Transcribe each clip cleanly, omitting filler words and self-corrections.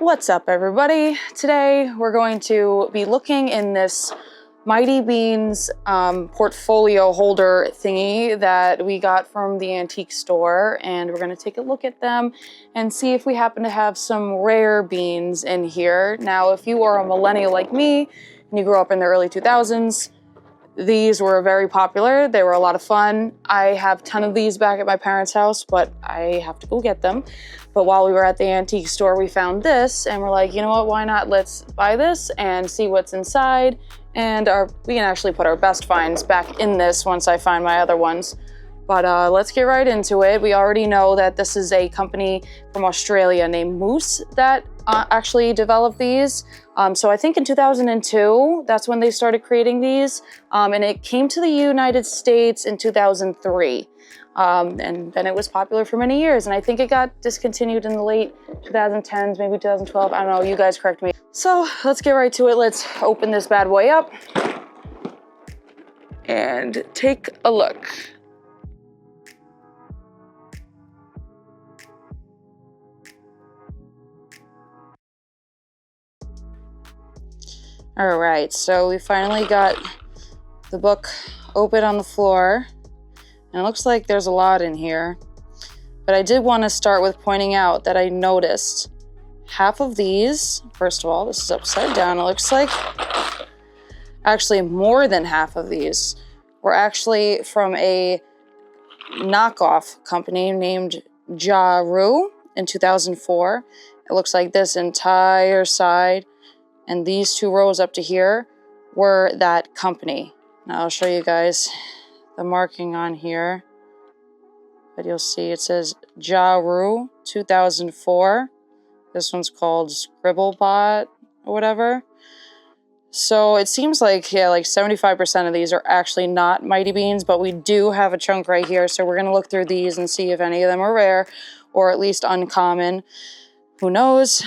What's up, everybody? Today we're going to be looking in this Mighty Beanz portfolio holder thingy that we got from the antique store, and we're going to take a look at them and see if we happen to have some rare beans in here. Now, if you are a millennial like me and you grew up in the early 2000s, these were very popular. They were a lot of fun. I have a ton of these back at my parents' house, but I have to go get them. But while we were at the antique store, we found this and we're like, you know what, why not? Let's buy this and see what's inside. And we can actually put our best finds back in this once I find my other ones. But let's get right into it. We already know that this is a company from Australia named Moose that actually developed these. So I think in 2002, that's when they started creating these. And it came to the United States in 2003. And then it was popular for many years. And I think it got discontinued in the late 2010s, maybe 2012. I don't know, you guys correct me. So let's get right to it. Let's open this bad boy up and take a look. All right, so we finally got the book open on the floor, and it looks like there's a lot in here. But I did want to start with pointing out that I noticed half of these, first of all, this is upside down, it looks like. Actually, more than half of these were actually from a knockoff company named Jaru in 2004. It looks like this entire side and these two rows up to here were that company. Now I'll show you guys the marking on here, but you'll see it says Jaru 2004. This one's called Scribblebot or whatever. So it seems like, yeah, like 75% of these are actually not Mighty Beanz, but we do have a chunk right here. So we're gonna look through these and see if any of them are rare or at least uncommon. Who knows?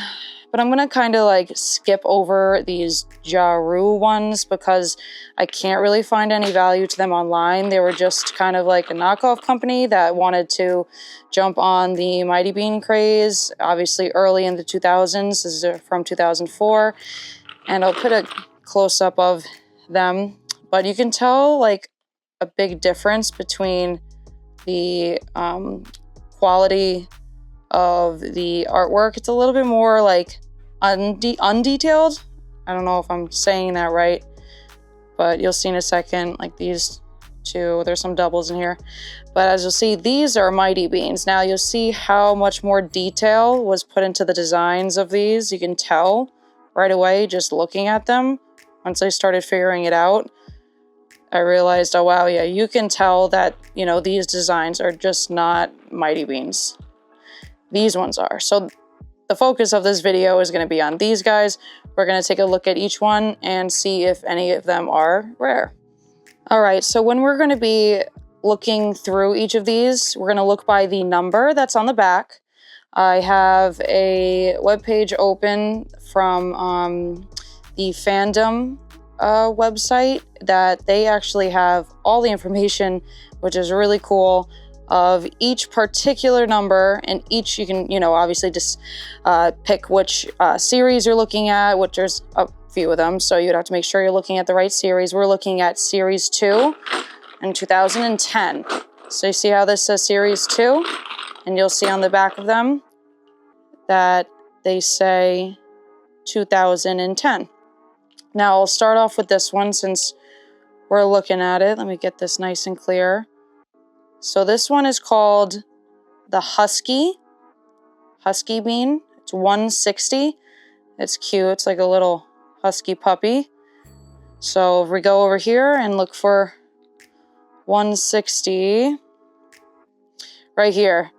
But I'm gonna kind of like skip over these Jaru ones because I can't really find any value to them online. They were just kind of like a knockoff company that wanted to jump on the Mighty Bean craze, obviously early in the 2000s. This is from 2004. And I'll put a close-up of them. But you can tell like a big difference between the quality of the artwork. It's a little bit more like undetailed. I don't know if I'm saying that right, but you'll see in a second, like these two, there's some doubles in here. But as you'll see, these are Mighty Beanz. Now you'll see how much more detail was put into the designs of these. You can tell right away just looking at them. Once I started figuring it out, I realized, oh wow, yeah, you can tell that, you know, these designs are just not Mighty Beanz. These ones are. So the focus of this video is going to be on these guys. We're going to take a look at each one and see if any of them are rare. All right, so when we're going to be looking through each of these, we're going to look by the number that's on the back. I have a webpage open from the fandom website that they actually have all the information, which is really cool, of each particular number, and each you can, you know, obviously just pick which series you're looking at, which there's a few of them, so you'd have to make sure you're looking at the right series. We're looking at series 2 in 2010. So you see how this says series 2, and you'll see on the back of them that they say 2010. Now I'll start off with this one since we're looking at it. Let me get this nice and clear. So this one is called the Husky Bean. It's 160. It's cute. It's like a little husky puppy. So if we go over here and look for 160, right here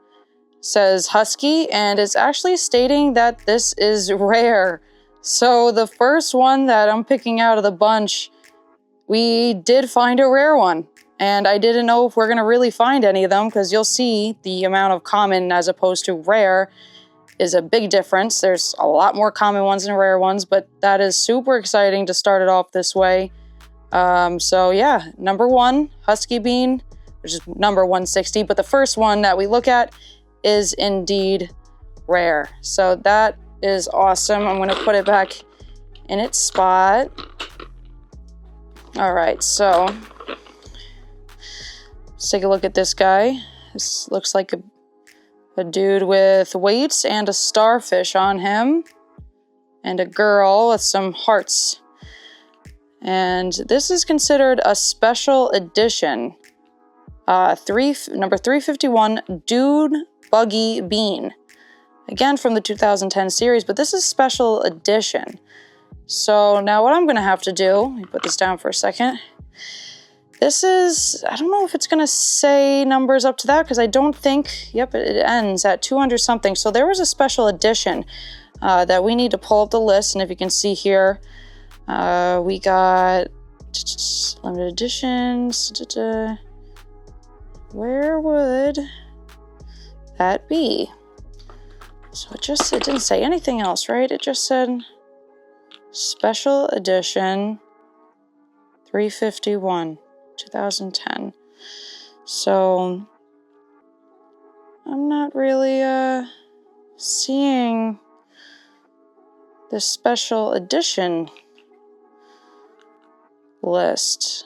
says Husky, and it's actually stating that this is rare. So the first one that I'm picking out of the bunch, we did find a rare one. And I didn't know if we're going to really find any of them, because you'll see the amount of common as opposed to rare is a big difference. There's a lot more common ones than rare ones, but that is super exciting to start it off this way. So yeah, number 1, Husky Bean, which is number 160. But the first one that we look at is indeed rare. So that is awesome. I'm gonna put it back in its spot. All right, so let's take a look at this guy. This looks like a dude with weights and a starfish on him, and a girl with some hearts. And this is considered a special edition. Number 351, Dune Buggy Bean. Again, from the 2010 series, but this is special edition. So now what I'm gonna have to do, let me put this down for a second. This is, I don't know if it's gonna say numbers up to that, because I don't think, yep, it ends at 200 something. So there was a special edition that we need to pull up the list. And if you can see here, we got limited editions. Where would that be? So it didn't say anything else, right? It just said special edition 351, 2010. So I'm not really seeing the special edition list.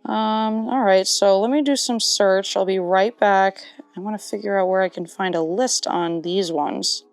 All right, so let me do some search. I'll be right back. I want to figure out where I can find a list on these ones.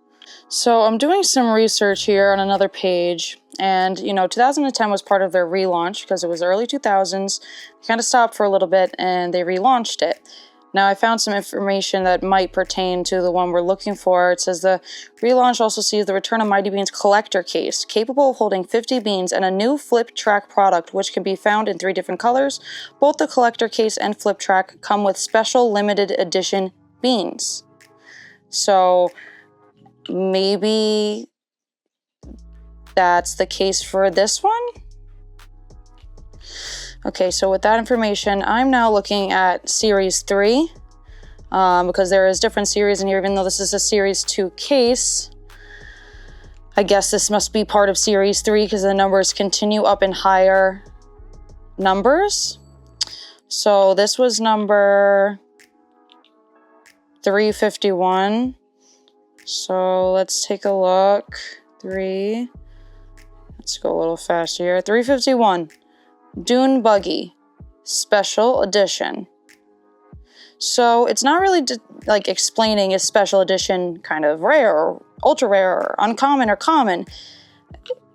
So I'm doing some research here on another page, and 2010 was part of their relaunch because it was early 2000s. They kind of stopped for a little bit and they relaunched it. Now I found some information that might pertain to the one we're looking for. It says the relaunch also sees the return of Mighty Beanz collector case, capable of holding 50 beans, and a new flip track product, which can be found in 3 different colors. Both the collector case and flip track come with special limited edition beans. So maybe that's the case for this one? Okay, so with that information, I'm now looking at Series 3, because there is different series in here, even though this is a Series 2 case. I guess this must be part of Series 3 because the numbers continue up in higher numbers. So this was number 351. So let's take a look. Let's go a little faster here. 351. Dune Buggy, special edition. So it's not really like explaining is special edition kind of rare or ultra rare or uncommon or common.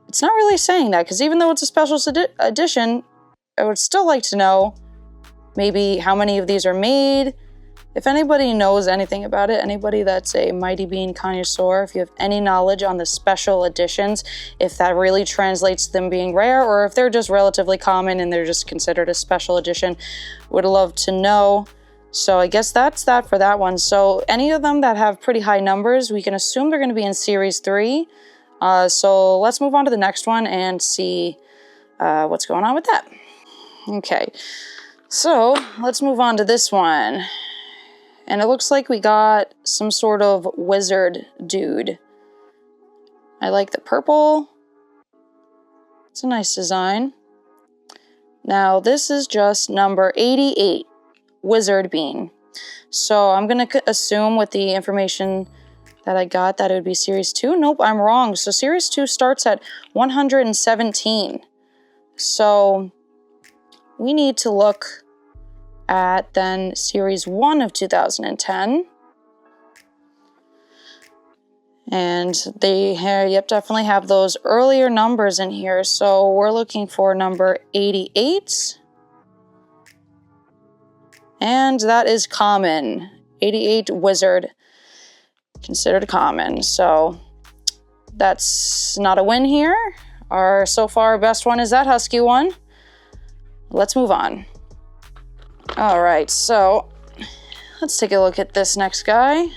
It's not really saying that, because even though it's a special edition, I would still like to know maybe how many of these are made. If anybody knows anything about it, anybody that's a Mighty Bean connoisseur, if you have any knowledge on the special editions, if that really translates to them being rare, or if they're just relatively common and they're just considered a special edition, would love to know. So I guess that's that for that one. So any of them that have pretty high numbers, we can assume they're going to be in Series 3. So let's move on to the next one and see what's going on with that. Okay, so let's move on to this one. And it looks like we got some sort of wizard dude. I like the purple. It's a nice design. Now this is just number 88, Wizard Bean. So I'm gonna assume with the information that I got that it would be Series 2. Nope, I'm wrong. So Series 2 starts at 117. So we need to look at then Series 1 of 2010. And they definitely have those earlier numbers in here. So we're looking for number 88. And that is common. 88 Wizard, considered common. So that's not a win here. Our so far best one is that Husky one. Let's move on. All right, so let's take a look at this next guy.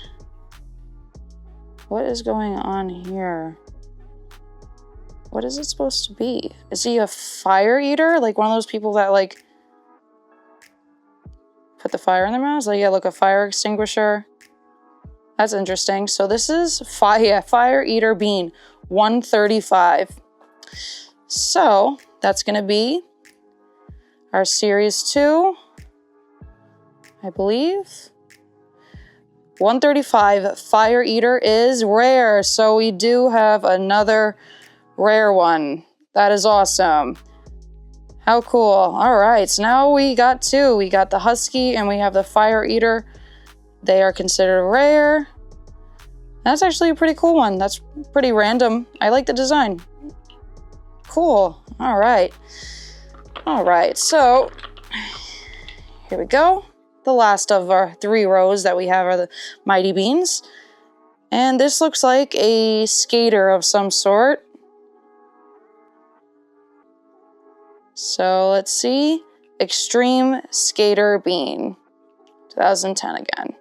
What is going on here? What is it supposed to be? Is he a fire eater? Like one of those people that like put the fire in their mouths? Like, yeah, look, a fire extinguisher. That's interesting. So this is Fire Eater Bean, 135. So that's gonna be our Series 2, I believe. 135 Fire Eater is rare, so we do have another rare one. That is awesome. How cool. All right, so now we got two. We got the Husky and we have the Fire Eater. They are considered rare. That's actually a pretty cool one. That's pretty random. I like the design. Cool. All right. All right, so here we go. The last of our 3 rows that we have are the Mighty Beanz. And this looks like a skater of some sort. So let's see. Extreme Skater Bean. 2010 again.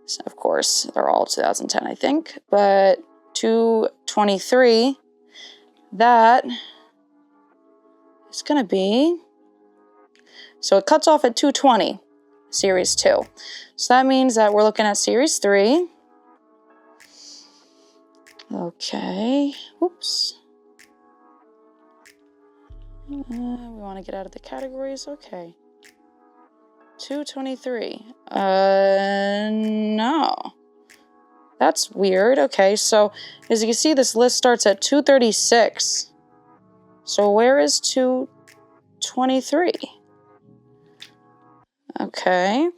So of course, they're all 2010, I think. But 223, that is going to be... So it cuts off at 220, Series 2. So that means that we're looking at Series 3. Okay. Oops. We want to get out of the categories. Okay. 223. No. That's weird. Okay, so as you can see, this list starts at 236. So where is 223? Okay.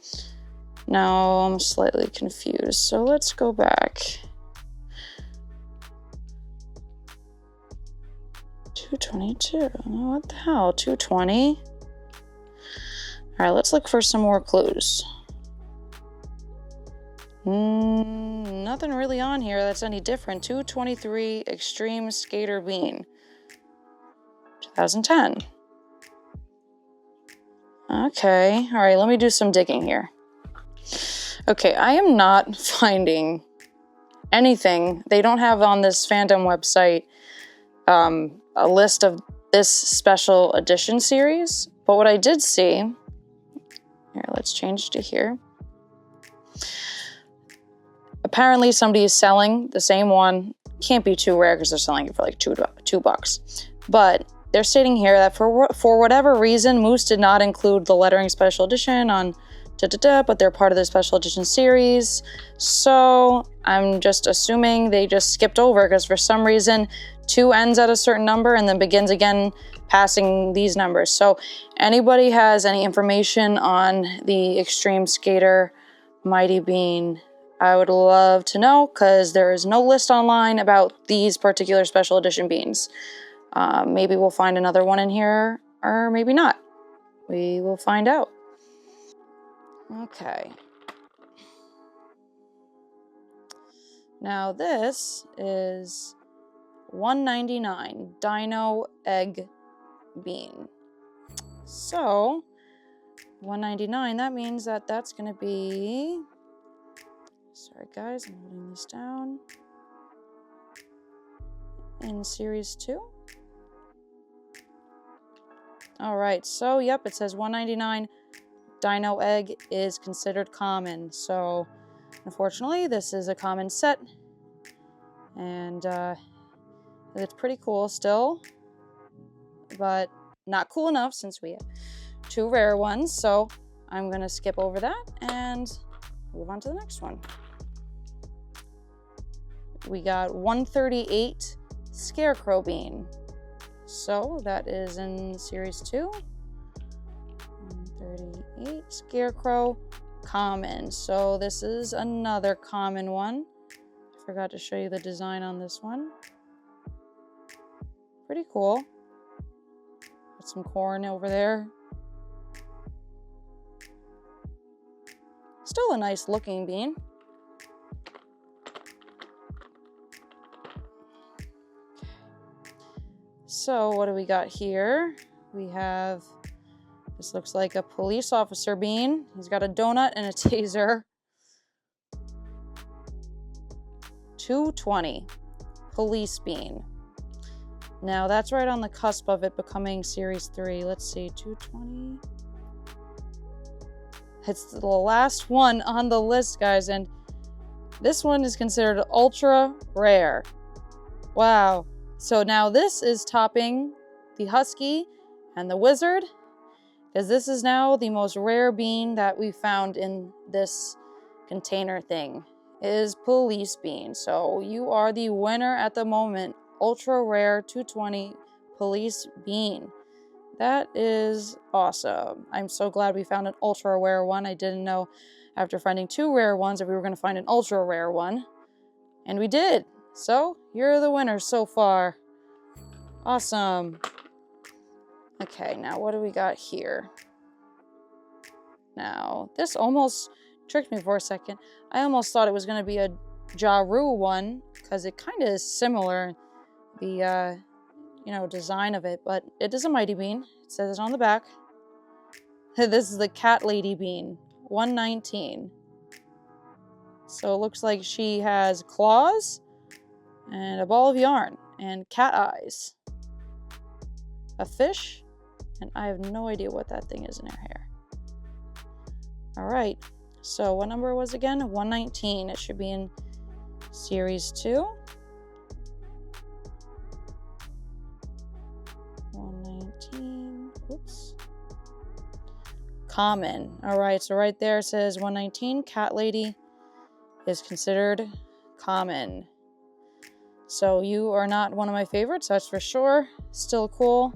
Now I'm slightly confused. So let's go back. 222. What the hell? 220? All right, let's look for some more clues. Nothing really on here that's any different. 223 Extreme Skater Bean. 2010. Okay, all right, let me do some digging here. Okay, I am not finding anything. They don't have on this fandom website a list of this special edition series, but what I did see, here, let's change to here. Apparently somebody is selling the same one. Can't be too rare because they're selling it for like $2. But they're stating here that for whatever reason, Moose did not include the lettering special edition on but they're part of the special edition series. So I'm just assuming they just skipped over because for some reason 2 ends at a certain number and then begins again passing these numbers. So anybody has any information on the Extreme Skater Mighty Bean, I would love to know because there is no list online about these particular special edition beans. Maybe we'll find another one in here or maybe not. We will find out. Okay. Now this is $1.99 Dino Egg Bean. So $1.99, that means that that's going to be, sorry guys, I'm holding this down, in Series 2. All right, so yep, it says $1.99 Dino Egg is considered common. So unfortunately, this is a common set. And it's pretty cool still, but not cool enough since we have 2 rare ones. So I'm gonna skip over that and move on to the next one. We got 138 Scarecrow Bean. So that is in Series 2. 138 Scarecrow Common. So this is another common one. I forgot to show you the design on this one. Pretty cool. Got some corn over there. Still a nice looking bean. So what do we got here? We have, this looks like a police officer bean. He's got a donut and a taser. 220 Police Bean. Now that's right on the cusp of it becoming Series 3. Let's see, 220. It's the last one on the list, guys, and this one is considered ultra rare. Wow. So now this is topping the Husky and the Wizard, because this is now the most rare bean that we found in this container thing is Police Bean. So you are the winner at the moment. Ultra rare 220 Police Bean. That is awesome. I'm so glad we found an ultra rare one. I didn't know after finding 2 rare ones if we were going to find an ultra rare one. And we did. So you're the winner so far. Awesome. Okay, now what do we got here? Now, this almost tricked me for a second. I almost thought it was going to be a Ja Rule one because it kind of is similar, the design of it, but it is a Mighty Bean. It says it on the back. This is the Cat Lady Bean, 119. So it looks like she has claws and a ball of yarn and cat eyes. A fish, and I have no idea what that thing is in her hair. All right, so what number was it again? 119. It should be in series 2. 119. Oops. Common. All right, so right there it says 119. Cat Lady is considered common. So you are not one of my favorites, that's for sure. Still cool.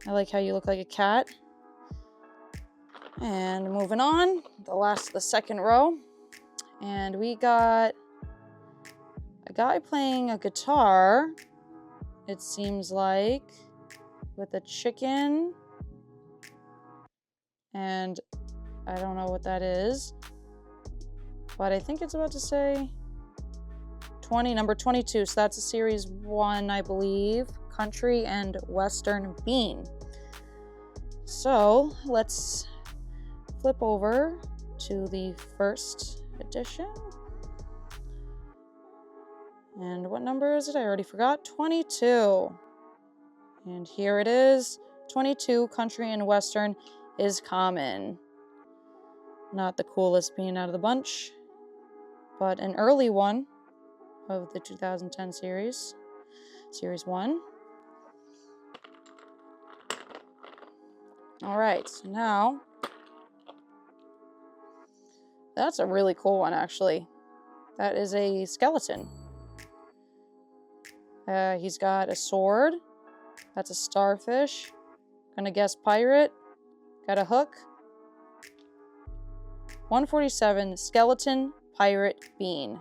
I like how you look like a cat. And moving on, the second row. And we got a guy playing a guitar, it seems like, with a chicken. And I don't know what that is, but I think it's about to say number 22. So that's a series 1, I believe. Country and Western Bean. So let's flip over to the first edition. And what number is it? I already forgot. 22. And here it is. 22, Country and Western is common. Not the coolest bean out of the bunch, but an early one of the 2010 series. Series 1. All right, so now that's a really cool one, actually. That is a skeleton. He's got a sword. That's a starfish. Gonna guess pirate. Got a hook. 147 skeleton pirate bean.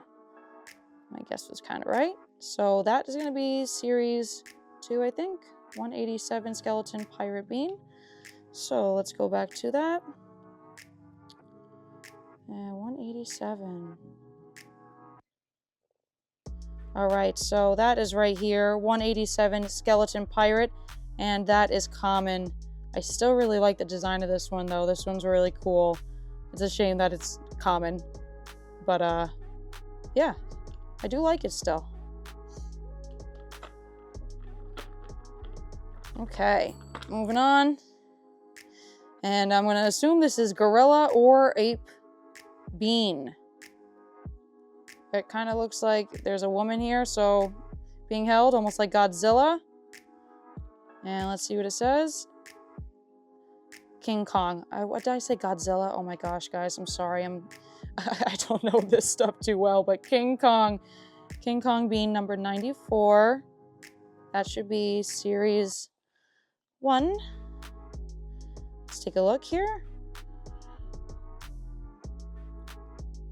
My guess was kind of right. So that is gonna be series 2, I think. 187 skeleton pirate bean. So let's go back to that. 187. All right, so that is right here, 187 skeleton pirate, and that is common. I still really like the design of this one, though. This one's really cool. It's a shame that it's common, but yeah, I do like it still. Okay, moving on. And I'm going to assume this is gorilla or ape bean. It kind of looks like there's a woman here, so being held almost like Godzilla. And let's see what it says. King Kong. What did I say? Godzilla? Oh my gosh, guys, I'm sorry. I don't know this stuff too well, but King Kong bean number 94. That should be series 1. Let's take a look here.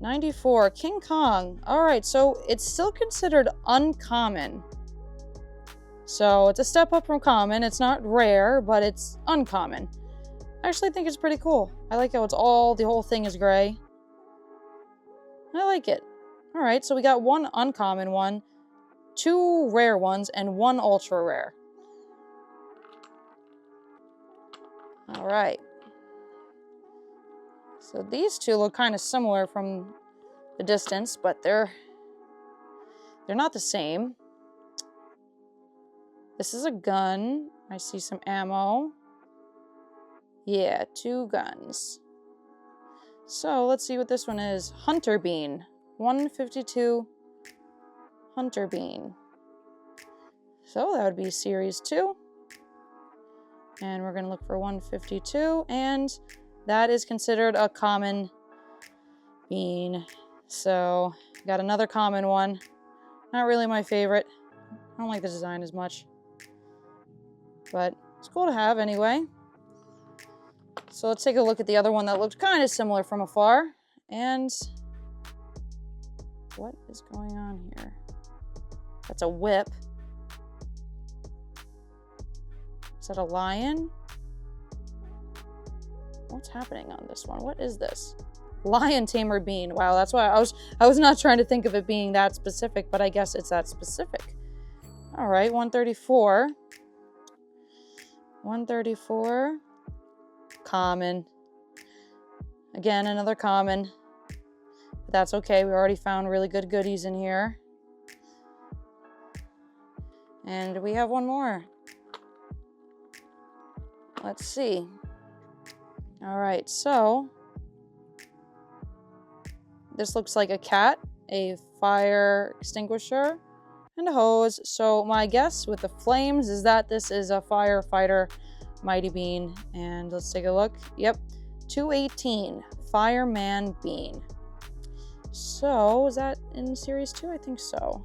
94, King Kong. All right, so it's still considered uncommon. So it's a step up from common. It's not rare, but it's uncommon. I actually think it's pretty cool. I like how the whole thing is gray. I like it. All right, so we got 1 uncommon one, 2 rare ones, and 1 ultra rare. All right. So these two look kind of similar from the distance, but they're not the same. This is a gun. I see some ammo. Yeah, 2 guns. So let's see what this one is. Hunter bean. 152 Hunter bean. So that would be series 2. And we're going to look for 152, and that is considered a common bean. So got another common one. Not really my favorite. I don't like the design as much, but it's cool to have anyway. So let's take a look at the other one that looked kind of similar from afar. And what is going on here? That's a whip. Is that a lion? What's happening on this one? What is this? Lion tamer bean. Wow, that's why I was not trying to think of it being that specific, but I guess it's that specific. All right, 134. 134. Common. Again, another common. But that's okay. We already found really good goodies in here. And we have one more. Let's see. All right, so this looks like a cat, a fire extinguisher, and a hose. So my guess with the flames is that this is a firefighter mighty bean. And let's take a look. Yep, 218 fireman bean. So is that in series 2? I think so.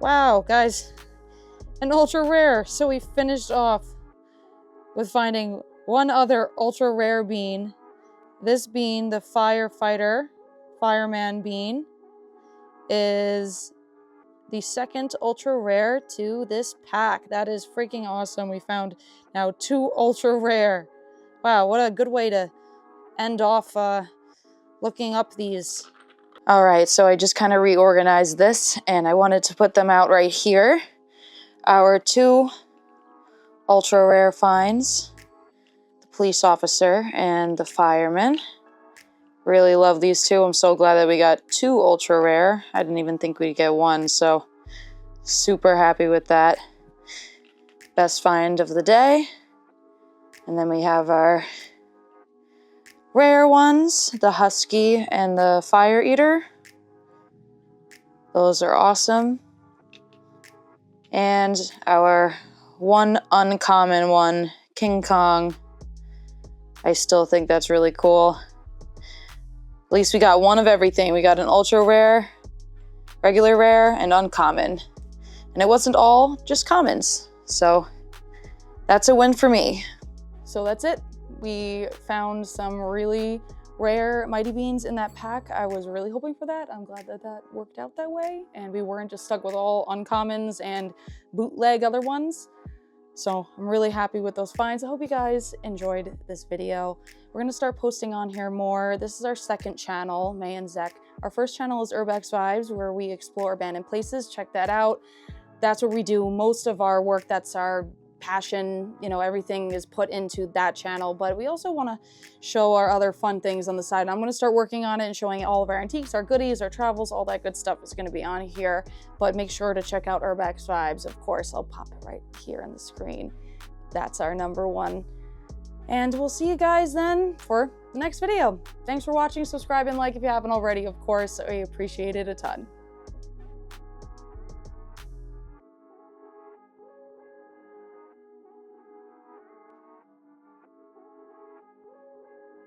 Wow, guys, an ultra rare. So we finished off with finding one other ultra rare bean. This bean, the fireman bean, is the second ultra rare to this pack. That is freaking awesome. We found now 2 ultra rare. Wow, what a good way to end off looking up these. All right, so I just kind of reorganized this and I wanted to put them out right here. Our 2 ultra rare finds, the police officer and the fireman. Really love these 2. I'm so glad that we got 2 ultra rare. I didn't even think we'd get 1, so super happy with that. Best find of the day. And then we have our rare ones, the husky and the fire eater. Those are awesome. And our one uncommon one, King Kong. I still think that's really cool. At least we got one of everything. We got an ultra rare, regular rare, and uncommon. And it wasn't all just commons. So that's a win for me. So that's it. We found some really rare mighty beans in that pack. I was really hoping for that. I'm glad that that worked out that way. And we weren't just stuck with all uncommons and bootleg other ones. So I'm really happy with those finds. I hope you guys enjoyed this video. We're gonna start posting on here more. This is our second channel, May and Zek. Our first channel is Urbax Vibes, where we explore abandoned places. Check that out. That's where we do most of our work. That's our passion. You know, everything is put into that channel, but we also want to show our other fun things on the side. I'm going to start working on it and showing all of our antiques, our goodies, our travels, all that good stuff is going to be on here. But make sure to check out Urbax Vibes. Of course, I'll pop it right here on the screen. That's our #1. And we'll see you guys then for the next video. Thanks for watching. Subscribe and like if you haven't already. Of course, we appreciate it a ton.